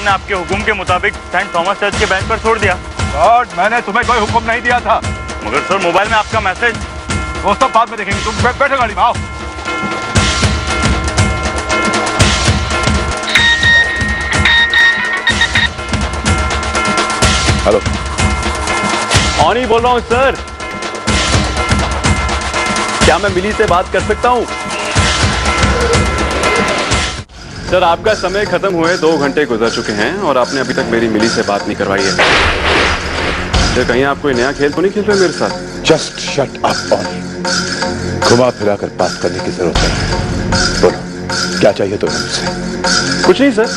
ने आपके हुक्म के मुताबिक सेंट थॉमस चर्च के बेंच पर छोड़ दिया। लॉर्ड, मैंने तुम्हें कोई हुक्म नहीं दिया था। मगर सर मोबाइल में आपका मैसेज। वो सब बाद में देखेंगे, तुम बैठो गाड़ी में, आओ। हेलो, ऑनी बोल रहा हूं सर। क्या मैं मिली से बात कर सकता हूं? सर, आपका समय खत्म हुए 2 घंटे गुजर चुके हैं और आपने अभी तक मेरी मिली से बात नहीं करवाई है। तो कहीं आप कोई नया खेल तो नहीं खेल रहे मेरे साथ? Just shut up Onny. घुमा फिरा कर बात करने की जरूरत नहीं। बोलो, क्या चाहिए तुम्हें मुझसे? कुछ नहीं सर,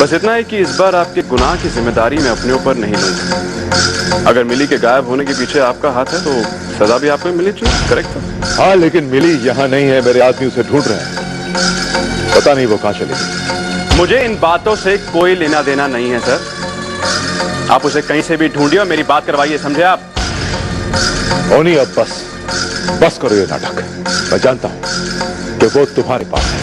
बस इतना है कि इस बार आपके गुनाह की जिम्मेदारी मैं अपने ऊपर नहीं लूंगा। अगर मिली के गायब होने के पीछे आपका हाथ है तो सजा भी आपको मिलनी चाहिए, करेक्ट? हाँ, लेकिन मिली यहाँ नहीं है, मेरे आदमी उसे ढूंढ रहे हैं। पता नहीं वो कहां चली गई। मुझे इन बातों से कोई लेना देना नहीं है सर। आप उसे कहीं से भी ढूंढिए और मेरी बात करवाइए, समझे आप? ओनी, अब बस करो ये नाटक। मैं जानता हूं कि वो तुम्हारे पास है।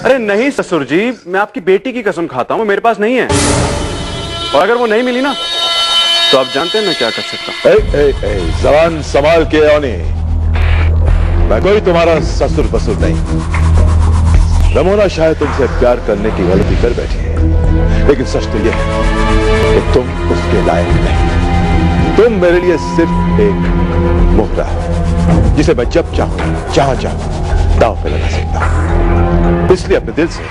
अरे नहीं ससुर जी, मैं आपकी बेटी की कसम खाता हूं, मेरे पास नहीं है। और अगर वो नहीं मिली ना तो आप जानते हैं मैं क्या कर सकता हूं। जबान संभाल के ओनी। मैं कोई तुम्हारा ससुर बसुर नहीं। रमोना शायद तुमसे प्यार करने की गलती कर बैठी है, लेकिन सच तो यह है कि तुम उसके लायक नहीं। तुम मेरे लिए सिर्फ एक मोहरा हो, जिसे मैं जब चाहूं जहां चाहूं दांव पे लगा सकता हूं। इसलिए अपने दिल से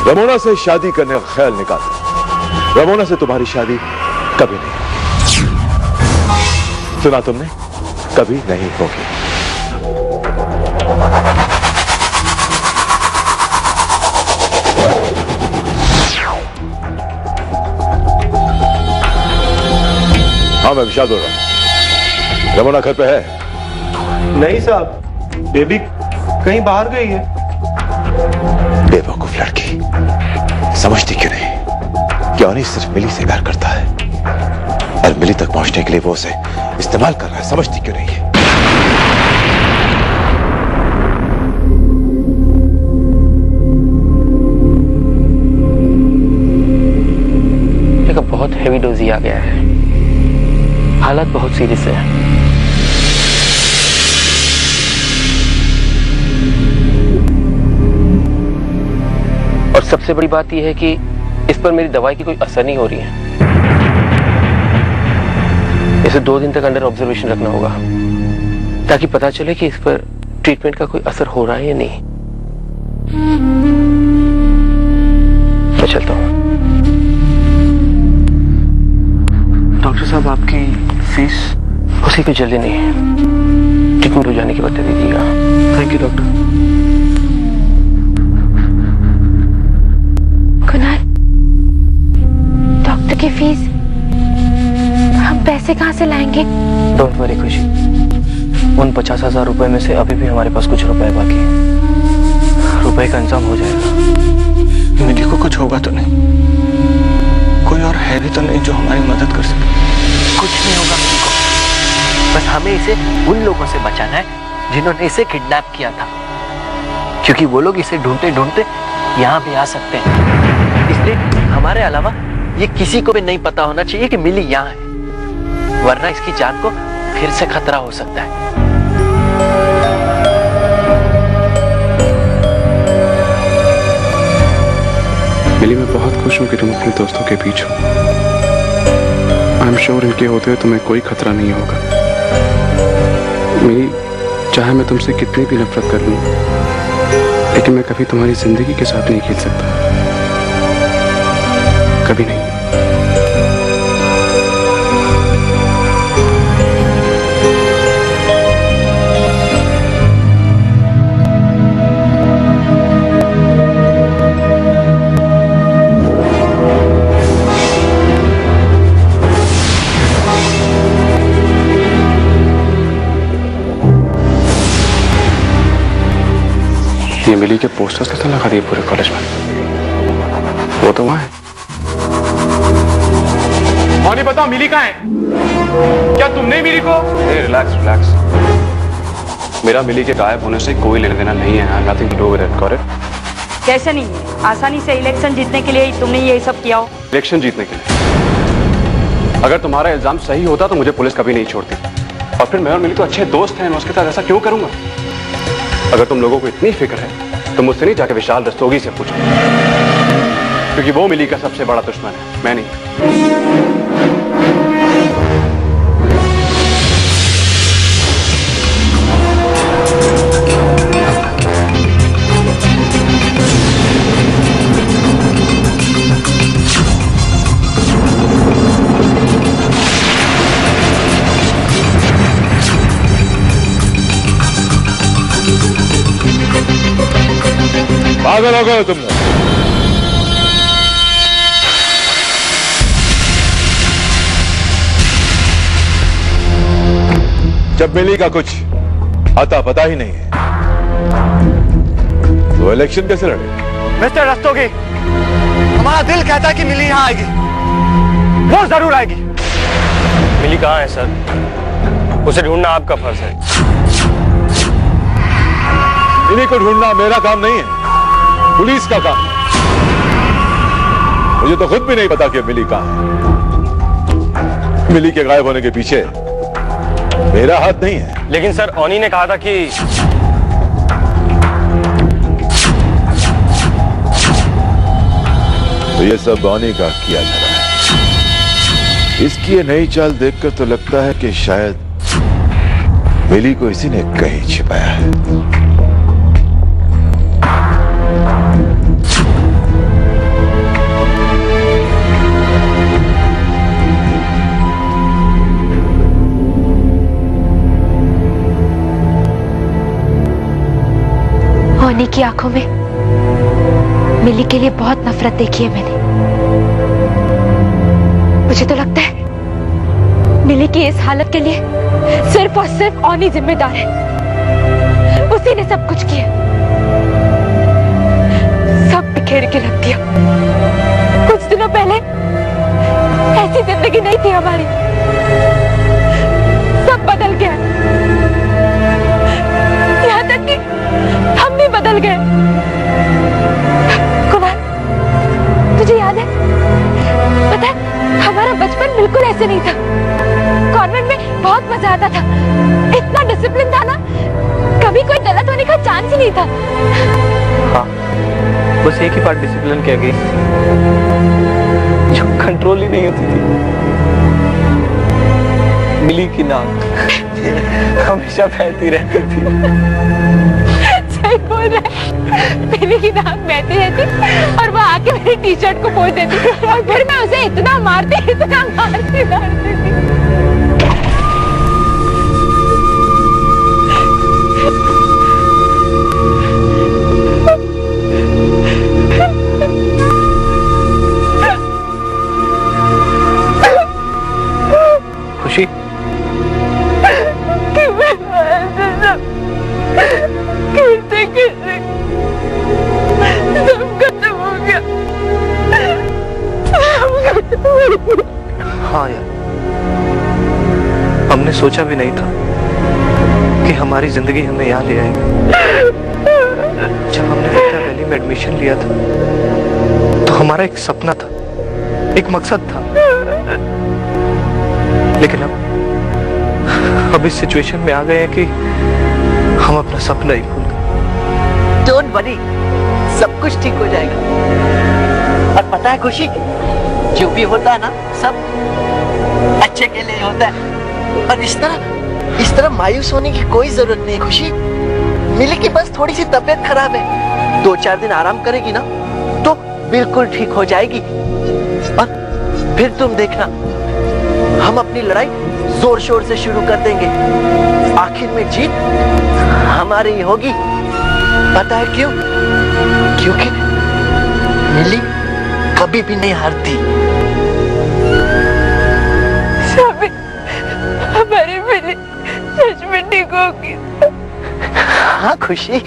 रमोना से शादी करने का ख्याल निकाल दो। रमोना से तुम्हारी शादी कभी नहीं, सुना तुमने, कभी नहीं होगी। हाँ, मैं विशाल बोल रहा हूं। रमोना घर पे है? नहीं साहब, बेबी कहीं बाहर गई है। बेवकूफ लड़की, समझती क्यों नहीं? क्यों नहीं सिर्फ मिली से प्यार करता है और मिली तक पहुंचने के लिए वो उसे इस्तेमाल कर रहा है। समझती क्यों नहीं है? बहुत हेवी डोज दिया गया है, हालत बहुत सीरियस है। और सबसे बड़ी बात यह है कि इस पर मेरी दवाई की कोई असर नहीं हो रही है। इसे 2 दिन तक अंडर ऑब्जर्वेशन रखना होगा ताकि पता चले कि इस पर ट्रीटमेंट का कोई असर हो रहा है या नहीं। मैं चलता हूं। डॉक्टर साहब, आपकी फीस? उसी को जल्दी नहीं, ट्रीटमेंट हो जाने के बाद दे दीजिएगा। Thank you doctor. Kunal, doctor की फीस हम पैसे कहाँ से लाएंगे? डोंट वरी खुशी, उन 50,000 रुपए में से अभी भी हमारे पास कुछ रुपए बाकी हैं। रुपए का इंतजाम हो जाएगा। मिली को कुछ होगा तो नहीं? कोई और है भी तो नहीं जो हमारी मदद कर सके? कुछ नहीं होगा मिली को, बस हमें इसे उन लोगों से बचाना है जिन्होंने इसे किडनैप किया था, क्योंकि वो लोग इसे ढूंढते ढूंढते यहाँ भी आ सकते हैं। इसलिए हमारे अलावा ये किसी को भी नहीं पता होना चाहिए कि मिली यहाँ है, वरना इसकी जान को फिर से खतरा हो सकता है। मिली, मैं बहुत खुश हूं कि तुम अपने दोस्तों के बीच हो। आई एम श्योर इनके होते हुए तुम्हें कोई खतरा नहीं होगा। मिली, चाहे मैं तुमसे कितनी भी नफरत कर लूं, लेकिन मैं कभी तुम्हारी जिंदगी के साथ नहीं खेल सकता, कभी नहीं। ये मिली के पोस्टर्स कैसे लगा दिए पूरे कॉलेज में? वो तो वहां है। और नहीं बताओ मिली कहाँ है? क्या तुमने मिली को? Relax relax. मेरा मिली के गायब होने से कोई लेना देना नहीं है। Nothing to do with it, got it? कैसे नहीं है? आसानी से इलेक्शन जीतने के लिए ही तुमने ये सब किया हो। इलेक्शन जीतने के लिए? अगर तुम्हारा इल्जाम सही होता तो मुझे पुलिस कभी नहीं छोड़ती, और फिर मैं और मिली तो अच्छे दोस्त हैं, मैं उसके साथ ऐसा क्यों करूंगा? अगर तुम लोगों को इतनी फिक्र है तो मुझसे नहीं जाके विशाल रस्तोगी से पूछो, क्योंकि वो मिली का सबसे बड़ा दुश्मन है, मैं नहीं। पागल हो गए तुम लोग। जब मिली का कुछ आता पता ही नहीं है तो इलेक्शन कैसे लड़े? मिस्टर रस्तोगी, हमारा दिल कहता है कि मिली यहाँ आएगी, वो जरूर आएगी। मिली कहाँ है सर? उसे ढूंढना आपका फर्ज है। इन्हीं को ढूंढना मेरा काम नहीं है, पुलिस का काम है। मुझे तो खुद भी नहीं पता कि मिली कहां है। मिली के गायब होने के पीछे मेरा हाथ नहीं है। लेकिन सर, ओनी ने कहा था कि तो ये सब ओनी का किया जा रहा है। इसकी ये नई चाल देखकर तो लगता है कि शायद मिली को इसी ने कहीं छिपाया है। ओनी की आंखों में मिली के लिए बहुत नफरत देखी है मैंने। मुझे तो लगता है मिली की इस हालत के लिए सिर्फ और सिर्फ ओनी जिम्मेदार है। उसी ने सब कुछ किया, सब बिखेर के रख दिया। कुछ दिनों पहले ऐसी जिंदगी नहीं थी हमारी, सब बदल गया। यहाँ तक कि हम भी बदल गए। कुमार, तुझे याद है? पता है, हमारा बचपन बिल्कुल ऐसे नहीं था। कॉन्वेंट में बहुत मजा आता था, इतना डिसिप्लिन था ना, कभी कोई गलत होने का चांस ही नहीं था। हाँ, बस एक ही बात डिसिप्लिन की गई जो कंट्रोल ही नहीं होती थी, मिली की नाक हमेशा बहती रहती थी। सही बोल रहे, मिली की नाक बहती रहती और वो आके मेरी टी शर्ट को पोंछ देती और फिर मैं उसे इतना मारती थी। खुशी, सब खत्म हो गया। हाँ यार, हमने सोचा भी नहीं था कि हमारी जिंदगी हमें यहाँ ले आएगी। जब हमने विद्या वैली में एडमिशन लिया था तो हमारा एक सपना था, एक मकसद था, लेकिन अब इस सिचुएशन में आ गए हैं कि हम अपना सपना ही भूल गए। डोंट वरी, सब कुछ ठीक हो जाएगा। और पता है खुशी, जो भी होता है ना, सब अच्छे के लिए होता है। और इस तरह मायूस होने की कोई जरूरत नहीं। खुशी, मिली की बस थोड़ी सी तबीयत खराब है, 2-4 दिन आराम करेगी ना तो बिल्कुल ठीक हो जाएगी। और फिर तुम देखना, हम अपनी लड़ाई जोर शोर से शुरू कर देंगे। आखिर में जीत हमारी ही होगी। पता है क्यों? क्योंकि मिली कभी भी नहीं हारती। हमारी मिली सच में ठीक होगी। हाँ खुशी।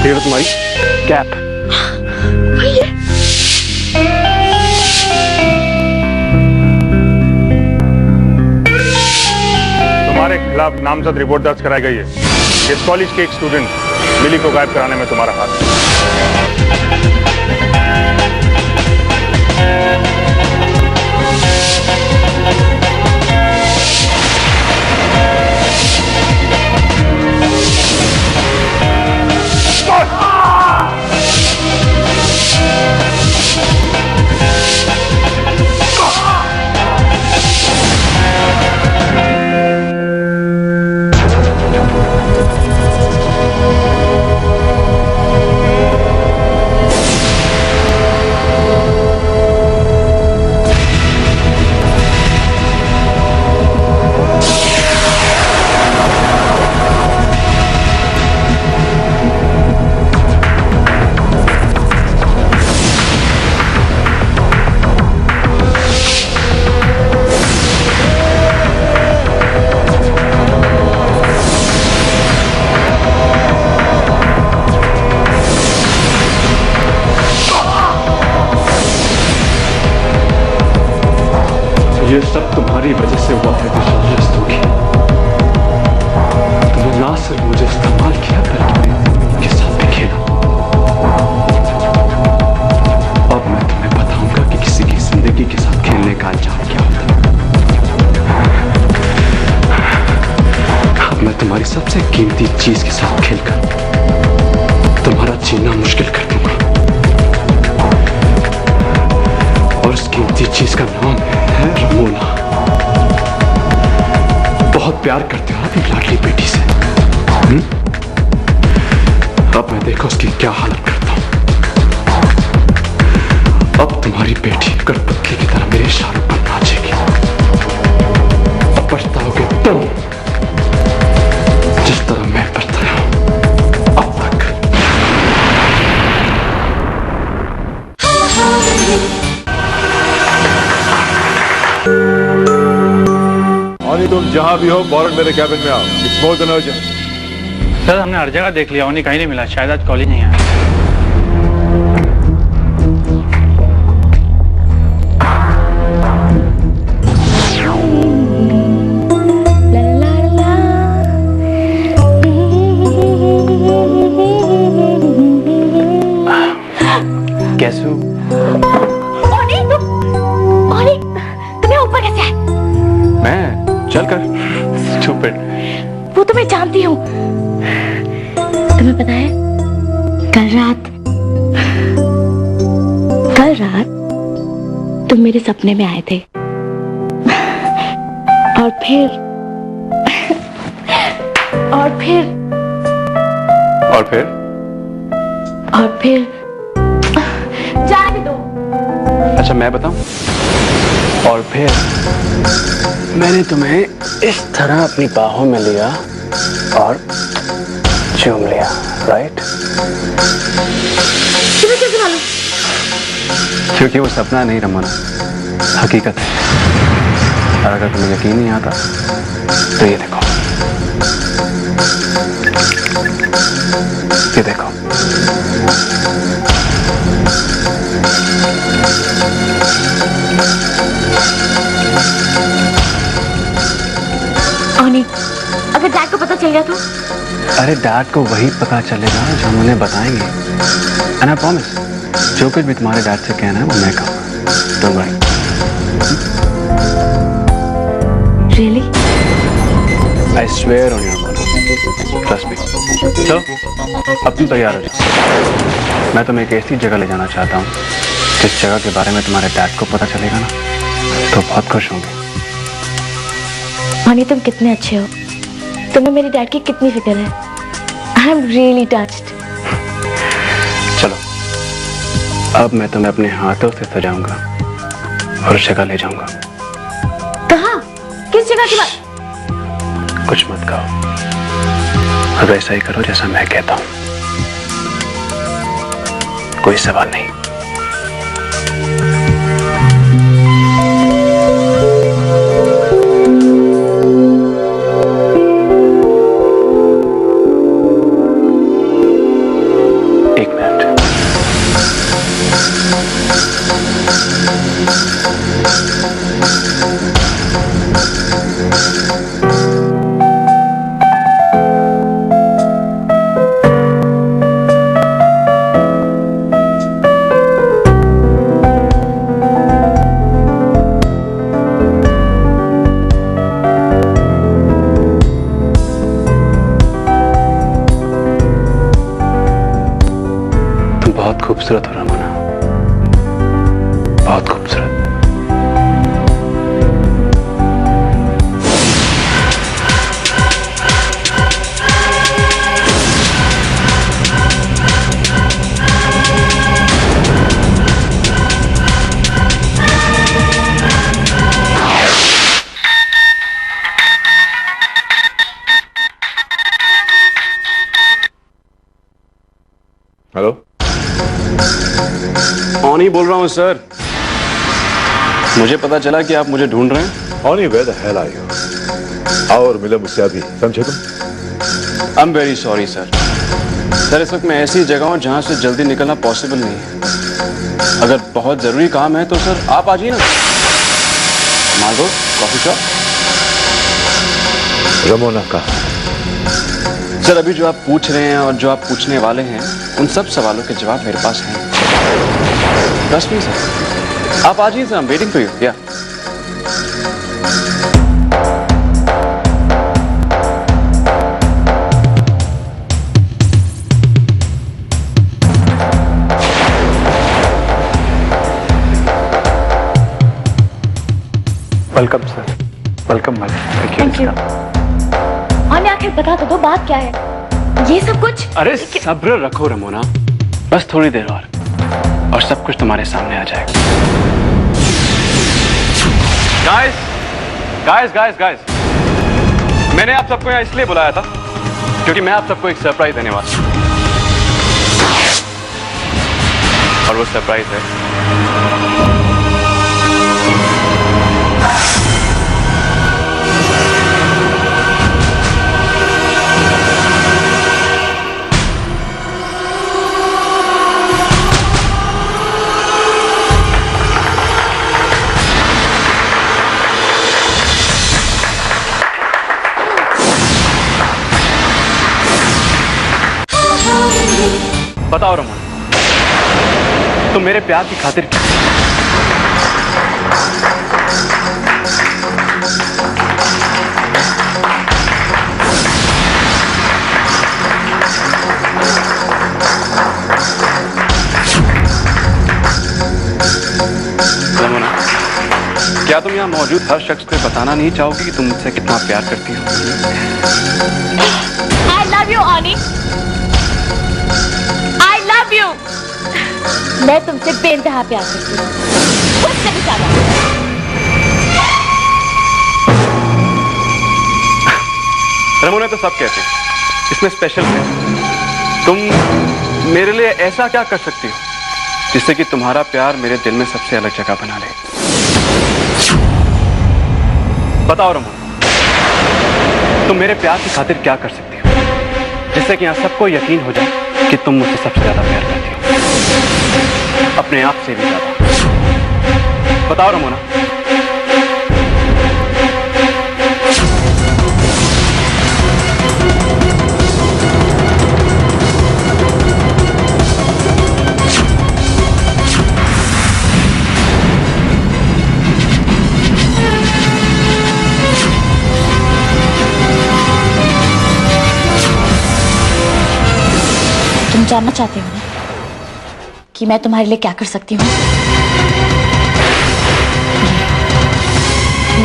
ये लो तुम्हारी कैप। तुम्हारे खिलाफ नामजद रिपोर्ट दर्ज कराई गई है। इस कॉलेज के एक स्टूडेंट मिली को गायब कराने में तुम्हारा हाथ है। ये सब तुम्हारी वजह से हुआ है होगी। तुमने ना सिर्फ मुझे इस्तेमाल किया बल्कि उनके साथ भी खेला। अब मैं तुम्हें बताऊंगा कि किसी की जिंदगी के साथ खेलने का अंजाम क्या होता है। अब मैं तुम्हारी सबसे कीमती चीज के साथ खेलकर तुम्हारा जीना मुश्किल कर दूंगा। और उस कीमती चीज का नाम है रमोना। बहुत प्यार करते हो अपनी लाडली बेटी से। अब मैं देखो उसकी क्या हालत करता हूं। अब तुम्हारी बेटी कठपुतली की तरह मेरे इशारों पर नाचेगी। अब पछताओगे तुम जिस तरह मैं पछताया हूं अब तक। ऑनी तुम जहां भी हो फौरन मेरे कैबिन में आओ। It's more than urgent. Sir हमने हर जगह देख लिया, उन्हें कहीं नहीं मिला। शायद आज कॉलेज नहीं आया। कैसे हो? तुम्हें ऊपर कैसे आए? मैं चलकर स्टूपिड। वो तो मैं जानती हूँ। तुम्हें पता है कल रात तुम मेरे सपने में आए थे और फिर जाने दो। अच्छा मैं बताऊं? और फिर मैंने तुम्हें इस तरह अपनी बाहों में लिया और चूम लिया, राइट? तुम्हें कैसे मालूम? क्योंकि वो सपना नहीं रमन, हकीकत है। और अगर तुम्हें यकीन नहीं आता तो ये देखो, ये देखो। ऑनी, अगर डैड को पता चल गया तो? अरे डैड को वही पता चलेगा जो हम उन्हें बताएंगे। एंड आई प्रॉमिस, जो कुछ भी तुम्हारे डैड से कहना है वो मैं कहूँगा। Don't worry. Really? I swear on your mother, trust me. चलो अब तुम तैयार हो जाओ। मैं तुम्हें एक ऐसी जगह ले जाना चाहता हूँ जिस जगह के बारे में तुम्हारे डैड को पता चलेगा ना तो बहुत खुश होंगे। ऑनी तुम कितने अच्छे हो। तुम्हें मेरे डैड की कितनी फिक्र है। I am really touched. चलो अब मैं तुम्हें अपने हाथों से सजाऊंगा और उस जगह ले जाऊंगा। कहाँ? किस जगह की बात? कुछ मत कहो, अब ऐसा ही करो जैसा मैं कहता हूं। कोई सवाल नहीं। एक मिनट। बहुत खूबसूरत हो रमोना, बहुत खूबसूरत। हेलो, ऑनी बोल रहा हूं सर। मुझे पता चला कि आप मुझे ढूंढ रहे हैं। Onny where the hell are you? आओ और मिलो मुझसे अभी, समझे तुम? I am very sorry sir. Sir इस वक्त मैं ऐसी जगह हूं जहां से जल्दी निकलना पॉसिबल नहीं है। अगर बहुत जरूरी काम है तो सर आप आ जाइए ना। मार्गो कॉफी शॉप। रमोना कहाँ? सर अभी जो आप पूछ रहे हैं और जो आप पूछने वाले हैं उन सब सवालों के जवाब मेरे पास हैं। ट्रस्ट मी सर, आप आ जाइए sir, I am waiting for you. या welcome sir, welcome madam. Thank you. और आखिर बता तो दो बात क्या है ये सब कुछ? अरे सब्र रखो रमोना, बस थोड़ी देर और सब कुछ तुम्हारे सामने आ जाएगा। गाइस गाइस गाइस गाइस, मैंने आप सबको यहाँ इसलिए बुलाया था क्योंकि मैं आप सबको एक सरप्राइज देने वाला हूं। और वो सरप्राइज है बताओ रमन, तुम मेरे प्यार की खातिर रमोना, क्या तुम यहाँ मौजूद हर शख्स को बताना नहीं चाहोगी कि तुम मुझसे कितना प्यार करती हो? I love you, Oni. You. मैं तुमसे बेइंतहा प्यार करती हूँ, मुझसे भी ज्यादा। रमोना तो सब कहते हैं, इसमें स्पेशल है। तुम मेरे लिए ऐसा क्या कर सकती हो जिससे कि तुम्हारा प्यार मेरे दिल में सबसे अलग जगह बना ले? बताओ रमोना, तुम मेरे प्यार की खातिर क्या कर सकती हो जिससे कि यहाँ सबको यकीन हो जाए कि तुम मुझसे सबसे ज्यादा प्यार करती हो, अपने आप से भी ज्यादा। बताओ रमोना। तुम जानना चाहते हो ना कि मैं तुम्हारे लिए क्या कर सकती हूँ?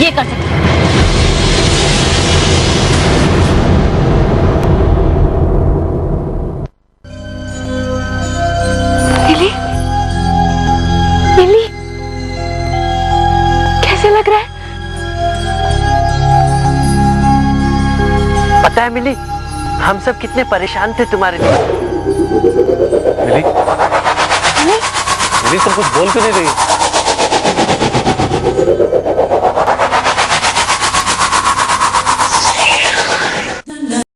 ये कर सकती हूँ। मिली? मिली? कैसे लग रहा है? पता है मिली, हम सब कितने परेशान थे तुम्हारे लिए। मिली? मिली, तुम कुछ बोल क्यों नहीं रही?